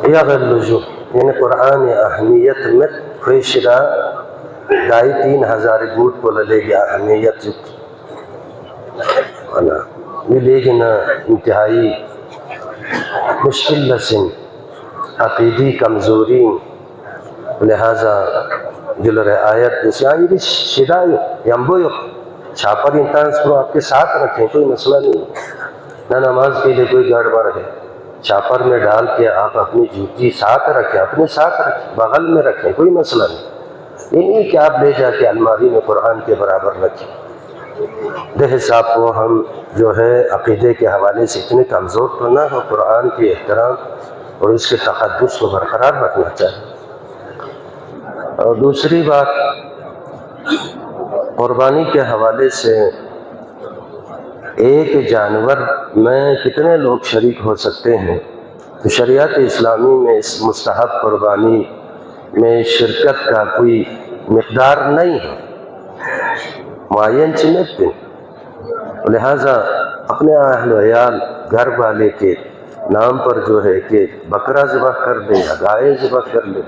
یغلجو یعنی قرآن اہمیت میں خوشرا دائی 3000 بوٹ کو لے گیا اہمیت یہ لے گنا انتہائی مشکل لسن عقیدی کمزوری لہذا جلر آیت جیسے آئی شدائیو یمبویو چھاپر انتانس کو آپ کے ساتھ رکھیں، کوئی مسئلہ نہیں، نہ نماز کے لیے کوئی گڑبڑ ہے، چھاپر میں ڈال کے آپ اپنی جوتی ساتھ رکھیں، اپنے ساتھ رکھیں، بغل میں رکھیں، کوئی مسئلہ نہیں، یہ نہیں کہ آپ لے جا کے الماری میں قرآن کے برابر رکھیں۔ دیکھ صاحب کو ہم جو ہے عقیدے کے حوالے سے اتنے کمزور تو نہ ہو، قرآن کے احترام اور اس کے تقدس کو برقرار رکھنا چاہیے۔ اور دوسری بات، قربانی کے حوالے سے ایک جانور میں کتنے لوگ شریک ہو سکتے ہیں؟ تو شریعت اسلامی میں اس مستحب قربانی میں شرکت کا کوئی مقدار نہیں ہے، معین چنت پہ، لہٰذا اپنے اہل و عیال گھر والے کے نام پر جو ہے کہ بکرا ذبح کر دے یا گائے ذبح کر لے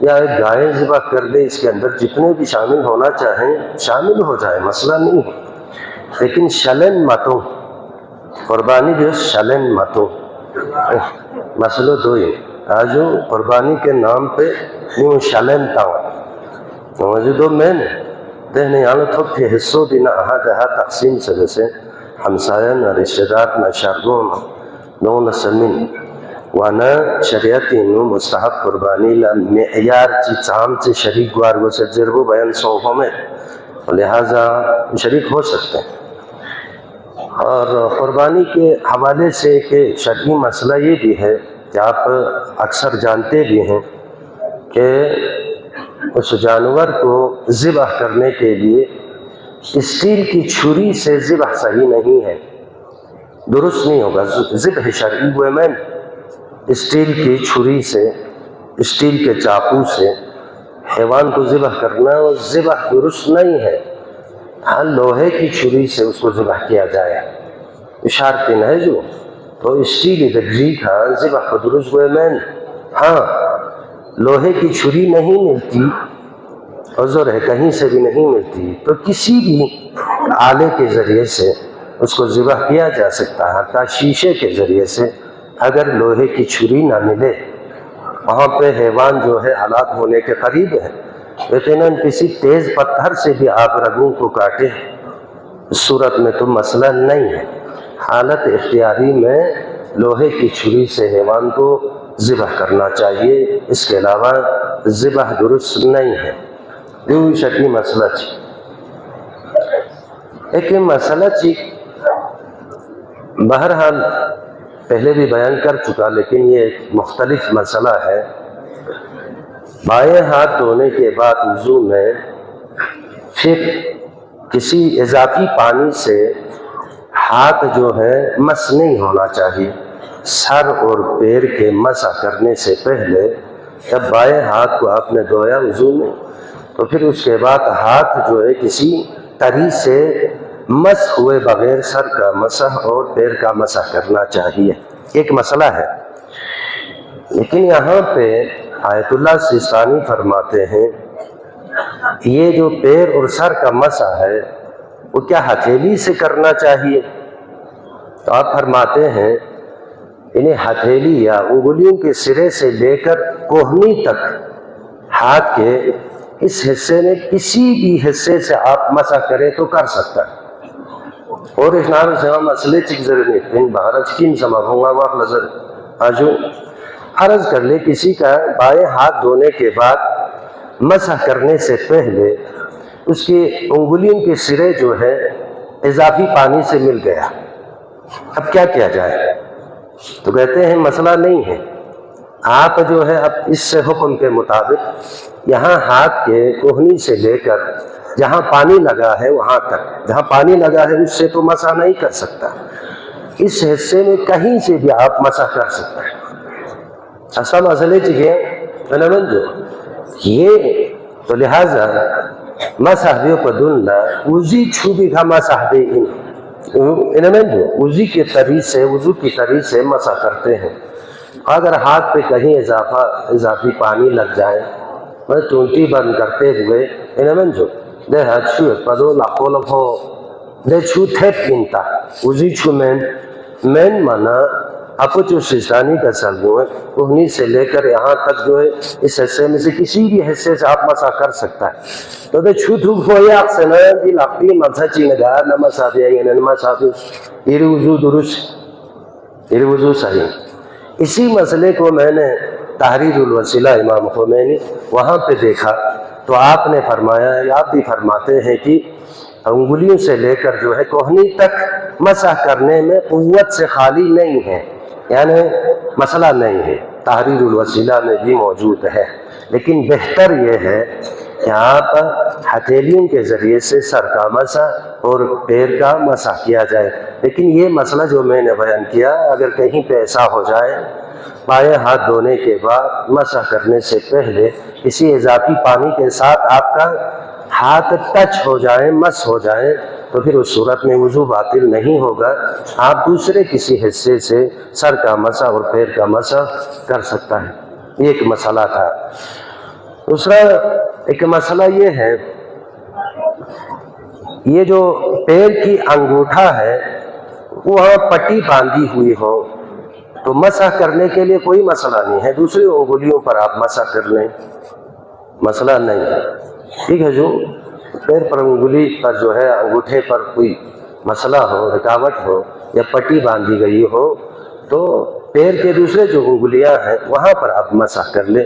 یا ایک گائے ذبح کر دے، اس کے اندر جتنے بھی شامل ہونا چاہیں شامل ہو جائے، مسئلہ نہیں ہے، لیکن شلن متوں قربانی جو شلن متوں مسئلہ دو ہی آجو قربانی کے نام پہ یوں شلن تاؤں موجودوں میں نے دہنے یعنی تھوک کے حصوں دینا اہا دہا تقسیم سے جیسے ہمسایہ نہ رشتہ دار نہ شرگون نو نہ سمین وانا شریعتی نو مستحب قربانی معیار چی چام سے شریک گوار گو سے جربو بیان صوفوں میں، لہٰذا شریک ہو سکتے ہیں۔ اور قربانی کے حوالے سے کہ شرعی مسئلہ یہ بھی ہے کہ آپ اکثر جانتے بھی ہیں کہ اس جانور کو ذبح کرنے کے لیے اسٹیل کی چھری سے ذبح صحیح نہیں ہے، درست نہیں ہوگا۔ ذبح شرعی ہوئے میں اسٹیل کی چھری سے، اسٹیل کے چاقو سے حیوان کو ذبح کرنا، وہ ذبح درست نہیں ہے۔ ہاں لوہے کی چھری سے اس کو ذبح کیا جائے، اشارتن ہے جو تو اسٹیل دگری کا ذبح کو درست ہوئے میں ہاں لوہے کی چھری نہیں ملتی، عذر ہے کہیں سے بھی نہیں ملتی، تو کسی بھی آلے کے ذریعے سے اس کو ذبح کیا جا سکتا ہے، حتیٰ شیشے کے ذریعے سے اگر لوہے کی چھری نہ ملے، وہاں پہ حیوان جو ہے ہلاک ہونے کے قریب ہے، یقیناً کسی تیز پتھر سے بھی آپ رگوں کو کاٹیں، اس صورت میں تو مسئلہ نہیں ہے۔ حالت اختیاری میں لوہے کی چھری سے حیوان کو ذبح کرنا چاہیے، اس کے علاوہ ذبح درست نہیں ہے۔ یہ شکلی مسئلہ چی ایک مسئلہ چی بہرحال پہلے بھی بیان کر چکا، لیکن یہ ایک مختلف مسئلہ ہے۔ بائیں ہاتھ دھونے کے بعد وضو میں پھر کسی اضافی پانی سے ہاتھ جو ہے مس نہیں ہونا چاہیے۔ سر اور پیر کے مسح کرنے سے پہلے جب بائیں ہاتھ کو آپ نے دھویا وضو میں، تو پھر اس کے بعد ہاتھ جو ہے کسی تری سے مس ہوئے بغیر سر کا مسح اور پیر کا مسح کرنا چاہیے، ایک مسئلہ ہے۔ لیکن یہاں پہ آیت اللہ سیستانی فرماتے ہیں یہ جو پیر اور سر کا مسح ہے وہ کیا ہتھیلی سے کرنا چاہیے؟ تو آپ فرماتے ہیں انہیں ہتھیلی یا انگلیوں کے سرے سے لے کر کوہنی تک ہاتھ کے اس حصے میں کسی بھی حصے سے آپ مسح کریں تو کر سکتا ہے۔ اور اس نام سے ہم مسئلے چک ضروری ان بھارت کی سمجھ ہوں گا وہ نظر آجو عرض کر لے کسی کا بائیں ہاتھ دھونے کے بعد مسح کرنے سے پہلے اس کی انگلیوں کے سرے جو ہے اضافی پانی سے مل گیا، اب کیا کیا جائے؟ تو کہتے ہیں مسئلہ نہیں ہے، آپ جو ہے اب اس سے حکم کے مطابق یہاں ہاتھ کے کوہنی سے لے کر جہاں پانی لگا ہے وہاں تک، جہاں پانی لگا ہے اس سے تو مسح نہیں کر سکتا، اس حصے میں کہیں سے بھی آپ مسح کر سکتا ہے۔ ایسا مسئلے چاہیے جو یہ تو لہٰذا مسح دیو کو دلنا وزی چھوبی کا مسح دے انہیں جو وزی کے طریق سے وضو کی طریق سے مسح کرتے ہیں، اگر ہاتھ پہ کہیں اضافی پانی لگ جائے میں ٹونٹی بند کرتے ہوئے انہیں جو دے ہچو پدو لاکھو لکھو دے چھو تھے پینتا وزی چھو مین مانا آپ جو سیستانی کا سلگو ہے انہی سے لے کر یہاں تک جو ہے اس حصے میں سے کسی بھی حصے سے آپ مسا کر سکتا ہے تو دے چھو تھوک ہوئی اکسنا دی لاکھتی مسا چینگا نمسا دیا گیا نمسا دیا یہ وضو درست یہ وضو صحیح اسی مسئلے کو میں نے تحریر الوسیلہ امام خمینی وہاں پہ دیکھا تو آپ نے فرمایا آپ بھی فرماتے ہیں کہ انگلیوں سے لے کر جو ہے کوہنی تک مسح کرنے میں قوت سے خالی نہیں ہے یعنی مسئلہ نہیں ہے تحریر الوسیلہ میں بھی موجود ہے لیکن بہتر یہ ہے کہ آپ ہتھیلیوں کے ذریعے سے سر کا مسح اور پیر کا مسح کیا جائے لیکن یہ مسئلہ جو میں نے بیان کیا اگر کہیں پہ ایسا ہو جائے بائیں ہاتھ دھونے کے بعد مسح کرنے سے پہلے کسی اضافی پانی کے ساتھ آپ کا ہاتھ ٹچ ہو جائے مس ہو جائے تو پھر اس صورت میں وضو باطل نہیں ہوگا آپ دوسرے کسی حصے سے سر کا مسح اور پیر کا مسح کر سکتا ہے یہ ایک مسئلہ تھا دوسرا ایک مسئلہ یہ ہے یہ جو پیر کی انگوٹھا ہے وہاں پٹی باندھی ہوئی ہو تو مسح کرنے کے لیے کوئی مسئلہ نہیں ہے دوسری انگلیوں پر آپ مسح کر لیں مسئلہ نہیں ہے ٹھیک ہے جو پیر پر انگلی پر جو ہے انگوٹھے پر کوئی مسئلہ ہو رکاوٹ ہو یا پٹی باندھی گئی ہو تو پیر کے دوسرے جو انگلیاں ہیں وہاں پر آپ مسح کر لیں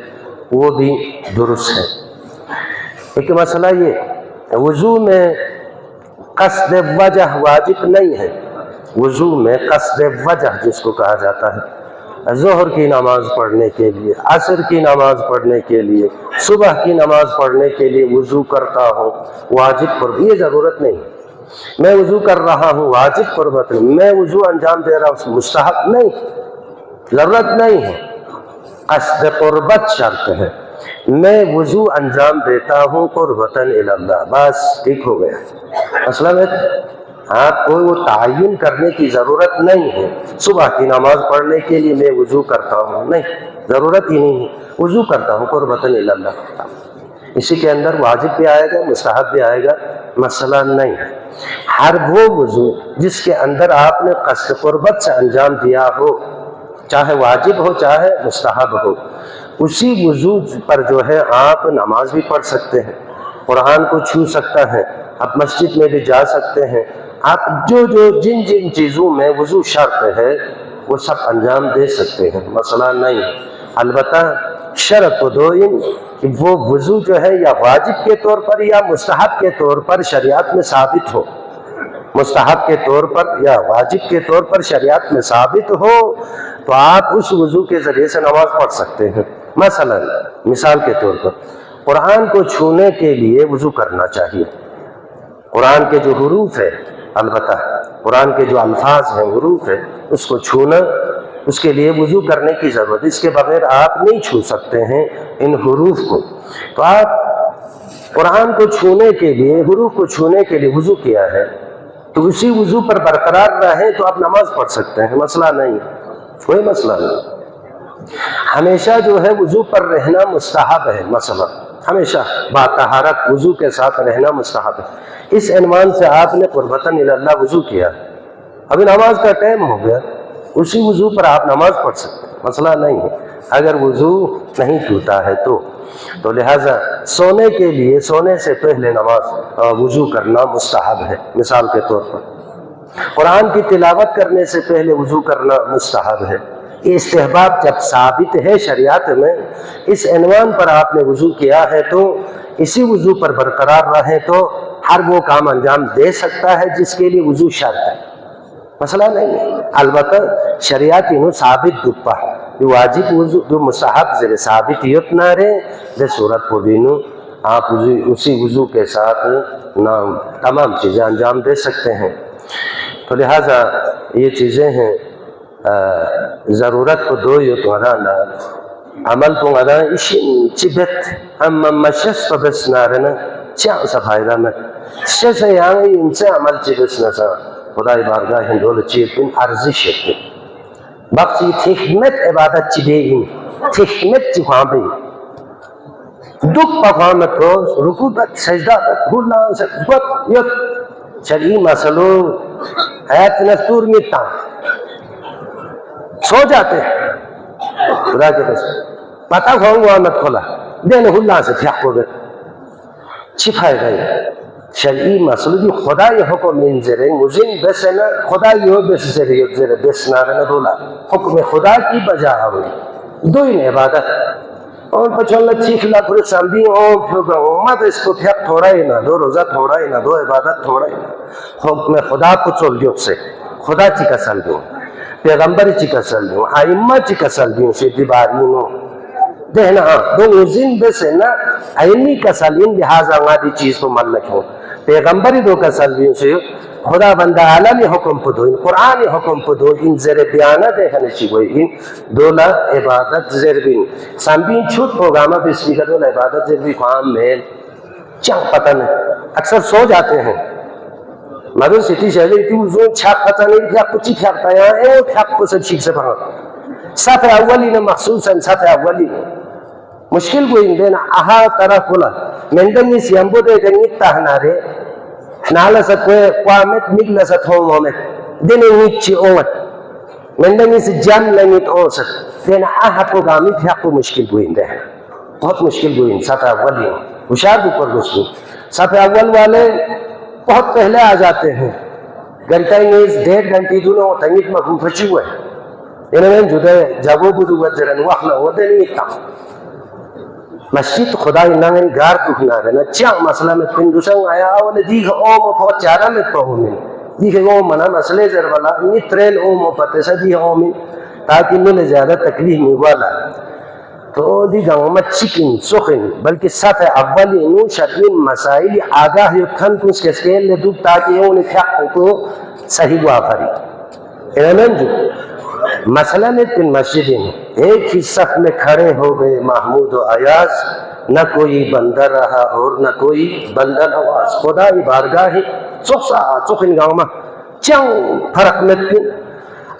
وہ بھی درست ہے ایک مسئلہ یہ وضو میں قصد وجہ واجب نہیں ہے وضو میں قصد وجہ جس کو کہا جاتا ہے ظہر کی نماز پڑھنے کے لیے عصر کی نماز پڑھنے کے لیے صبح کی نماز پڑھنے کے لیے وضو کرتا ہوں واجب پر یہ ضرورت نہیں میں وضو کر رہا ہوں واجب قربت نہیں میں وضو انجام دے رہا ہوں مستحب نہیں ضرورت نہیں ہے قصد قربت شرط ہے میں وضو انجام دیتا ہوں قربتاً اللہ بس ٹھیک ہو گیا مسئلہ میں آپ کو وہ تعین کرنے کی ضرورت نہیں ہے صبح کی نماز پڑھنے کے لیے میں وضو کرتا ہوں نہیں ضرورت ہی نہیں ہے وضو کرتا ہوں قربتاً اللہ اسی کے اندر واجب بھی آئے گا مستحب بھی آئے گا مسئلہ نہیں ہے ہر وہ وضو جس کے اندر آپ نے قصد قربت سے انجام دیا ہو چاہے واجب ہو چاہے مستحب ہو اسی وضو پر جو ہے آپ نماز بھی پڑھ سکتے ہیں قرآن کو چھو سکتا ہے آپ مسجد میں بھی جا سکتے ہیں آپ جن چیزوں میں وضو شرط ہے وہ سب انجام دے سکتے ہیں مسئلہ نہیں ہے البتہ شرط کہ وہ وضو جو ہے یا واجب کے طور پر یا مستحب کے طور پر شریعت میں ثابت ہو مستحب کے طور پر یا واجب کے طور پر شریعت میں ثابت ہو تو آپ اس وضو کے ذریعے سے نماز پڑھ سکتے ہیں مثلا مثال کے طور پر قرآن کو چھونے کے لیے وضو کرنا چاہیے قرآن کے جو حروف ہے البتہ قرآن کے جو الفاظ ہیں حروف ہے اس کو چھونا اس کے لیے وضو کرنے کی ضرورت اس کے بغیر آپ نہیں چھو سکتے ہیں ان حروف کو تو آپ قرآن کو چھونے کے لیے حروف کو چھونے کے لیے وضو کیا ہے تو اسی وضو پر برقرار رہیں تو آپ نماز پڑھ سکتے ہیں مسئلہ نہیں کوئی مسئلہ نہیں ہمیشہ جو ہے وضو پر رہنا مستحب ہے مسئلہ ہمیشہ باطہارت وضو کے ساتھ رہنا مستحب ہے اس عنوان سے آپ نے قربتاً اللہ وضو کیا ابھی نماز کا ٹائم ہو گیا اسی وضو پر آپ نماز پڑھ سکتے ہیں مسئلہ نہیں ہے اگر وضو نہیں ٹوٹا ہے تو لہٰذا سونے کے لیے سونے سے پہلے نماز وضو کرنا مستحب ہے مثال کے طور پر قرآن کی تلاوت کرنے سے پہلے وضو کرنا مستحب ہے یہ استحباب جب ثابت ہے شریعت میں اس عنوان پر آپ نے وضو کیا ہے تو اسی وضو پر برقرار رہیں تو ہر وہ کام انجام دے سکتا ہے جس کے لیے وضو شرط ہے مسئلہ نہیں ہے البتہ شریعت انہوں ثابت دپا جو واجب وضو جو مستحب سے ثابت یت نہ رہے دے صورت کو بینو آپ اسی وضو کے ساتھ تمام چیزیں انجام دے سکتے ہیں تو لہٰذا یہ چیزیں ہیں ضرورت کو دو یہ تمہارا عمل تمہارا اشین چبت اما مشست بس نارنا چاہ سا فائدہ میں شس یہاں ان سے عمل چبس نسا خدای بارگاہ ہندول چیتن ارزش ہے بخشی تحمت عبادت چی بیئی تحمت چی خواه بیئی دک پاکوامت کو رکوع تک سجدہ تک بھولنا سکت یک شرعی مسئلو حیات نستور میتا سو جاتے ہیں خدا کے قسم پتہ کھاؤں گا آمد کھولا دین اللہ سے تھیق کو گئے چی فائدہ ہے شرعی مسئلہ دی خدا یہ حکم انزرے مزین بس ہے نا خدا یہ بس زرے یک زرے بس نارنا دولا حکم خدا کی بجا ہوئی دو ان عبادت اور پچھولا چیخ لا پھر سامدی پھر امت اس کو تھیق تھوڑا ہی نا دو روزہ تھوڑا ہی نا دو عبادت تھوڑا ہی نا حکم خدا کو چول دیو سے خدا چی کسل دیو پیغمبر چی کسل دیو آئمہ چی کسل دیو سے دیبارینو دہنا دو مزین بس ہے نا آئمی کسلین لہذا آنگا دی چیز کو ملک ہو پیغمبری دو کسلین سے خدا بندہ عالمی حکم پدو ان قرآن حکم پدو ان زر بیانہ دیکھنے چی گوئی ان دولا عبادت زر بین سامبین چھوٹ پروگرامہ پہ اس کا دولا عبادت زر بین خوام میل چاہ پتہ نہیں اکثر سو جاتے ہیں مدن سٹی شہلی تھی وزون چھاک پتہ نہیں پھیاک پچی پھیاکتا ہے اے پھیاک کو سب شیک سے پڑھا سفر اولی نے مخصوصاً سفر اولی نے مشکل گوئی دینا آہا طرح کھولا مندنی سیامبو دے دنگی تاہنارے نالا سا کوئی قوامت مگلا سا تھوم ہومت دینے نیچی اومت مندنی سے جام لنگیت اوسط دینا آہا پروگرامی پھیاک کو مشکل گوئی دینا بہت مشکل گوئی سفر اولی نے ہوشار بھی پر گسو سفر اول والے بہت پہلے آ جاتے ہیں گھنٹہ انگیز 1.5 گھنٹی دونوں تنگیت مفہوم پھچی ہوئے انہیں جدے جاگو بدو وزرن وحنا ودے نہیں تا مسجد خدای نانگن گار کخنا رہنا چاہ مسئلہ میں پندوسنگ آیا اولی دیکھ اوم و پہت چارہ میں پہومن دیکھ اوم منا مسئلے زروالا نیتریل اوم و پتے سا دیکھ اومن تاکہ ملے زیادہ تکلیف میوالا تو دیکھ اومت چکن سخن بلکہ صف اولی نو شرعین مسائل آگاہ یکھن کنس کے سکیل لے دوب تاکہ اونی فیق کو صحیح وافری انہیں جو مسئلہ میں تین مسجدیں ایک ہی صف میں کھڑے ہو گئے محمود و عیاض نہ کوئی بندہ رہا اور نہ کوئی بندہ نواز خدا ہی بارگاہ ہی چخن گاؤں میں چاؤں فرق میں تین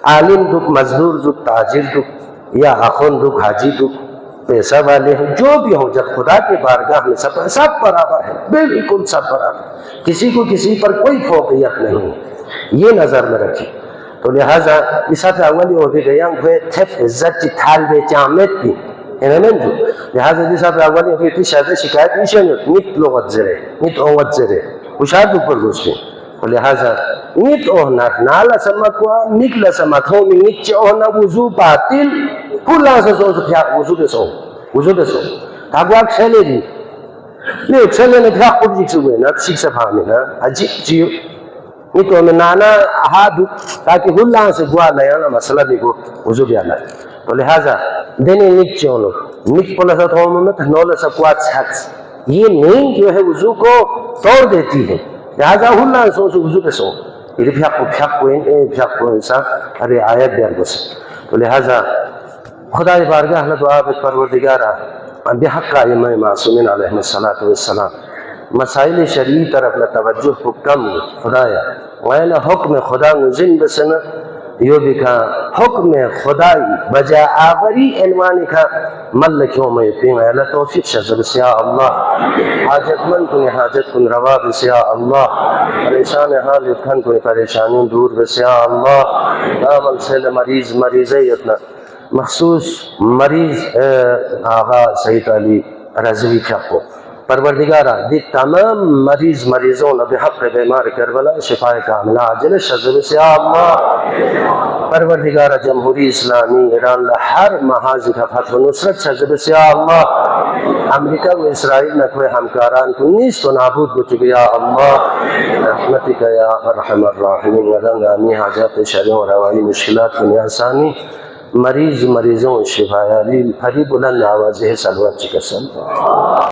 عالم دک مزدور دک تاجر دک یا اخون دک حاجی دک پیسہ والے ہیں جو بھی ہوں جب خدا کے بارگاہ میں سب برابر ہے بالکل سب برابر کسی کو کسی پر کوئی فوقیت نہیں یہ نظر میں رکھی تو لہذا اس حد اولی ہو بھی گیا ہوئے تھف عزت چی تھال بے چامت بھی انہیں جو لہذا اس حد اولی ہو بھی شاید شکایت ایشن نیت لغت زرے نیت اوت زرے خوشاد اوپر گوشتے تو لہذا نیت اوہنا نالا سمکوا نکلا سمکھو میں نیت چی اوہنا وضو باطل کلا سے سو سکھیا وضو دے سو وضو دے سو تاکو آگ شیلے دی لیک شیلے نے پھیاق کو جیک سے ہوئے نا سیکھ سے پھامی نا عجیب چیو یہ تو ہمیں نانا احادو تاکہ اللہ سے گوا لیانا مسئلہ دیکھو وضو بھی آنا تو لہذا دینے نیک چونو نیک پلسا تھومت نولا سکوات سکس یہ نہیں جو ہے وضو کو توڑ دیتی ہے لہذا اللہ سے وضو پہ سو یہ پھیاق کو انسان ارے آیت بیار گو سے تو لہذا خدا بارگاہ اللہ دعا بے پروردگارہ بحق امام معصومین علیہ السلام مسائل شرعی طرف توجہ کو کم خدایا وینا حکم خدا مزن بسنا یو بکا حکم خدای بجا آوری عنوانی کا ملکیوں میں پین اللہ توفیق شزر سیا اللہ حاجت من کنی حاجت کن روا بسیا اللہ پریشان حال کن کنی پریشانی دور بسیا اللہ دامن سیل مریضیتنا مخصوص مریض آغا سید علی رضوی کھاکو پروردگارہ دی تمام مریضوں نے بحق بیمار کربلا شفاء کاملہ عاجل شذر سے اللہ پروردگارہ جمہوری اسلامی ایران ہر محاذ کا فتح و نصرت شذر سے اللہ امریکہ و اسرائیل نے کوئی ہمکاران کو نیست و نابود کو چکے یا اللہ رحمتک یا ارحم الراحمین ودنگ آمی حاجات شرعی و روانی مشکلات کی آسانی مریضوں شفاء علی بھری بلند آوازہ سلوات چکے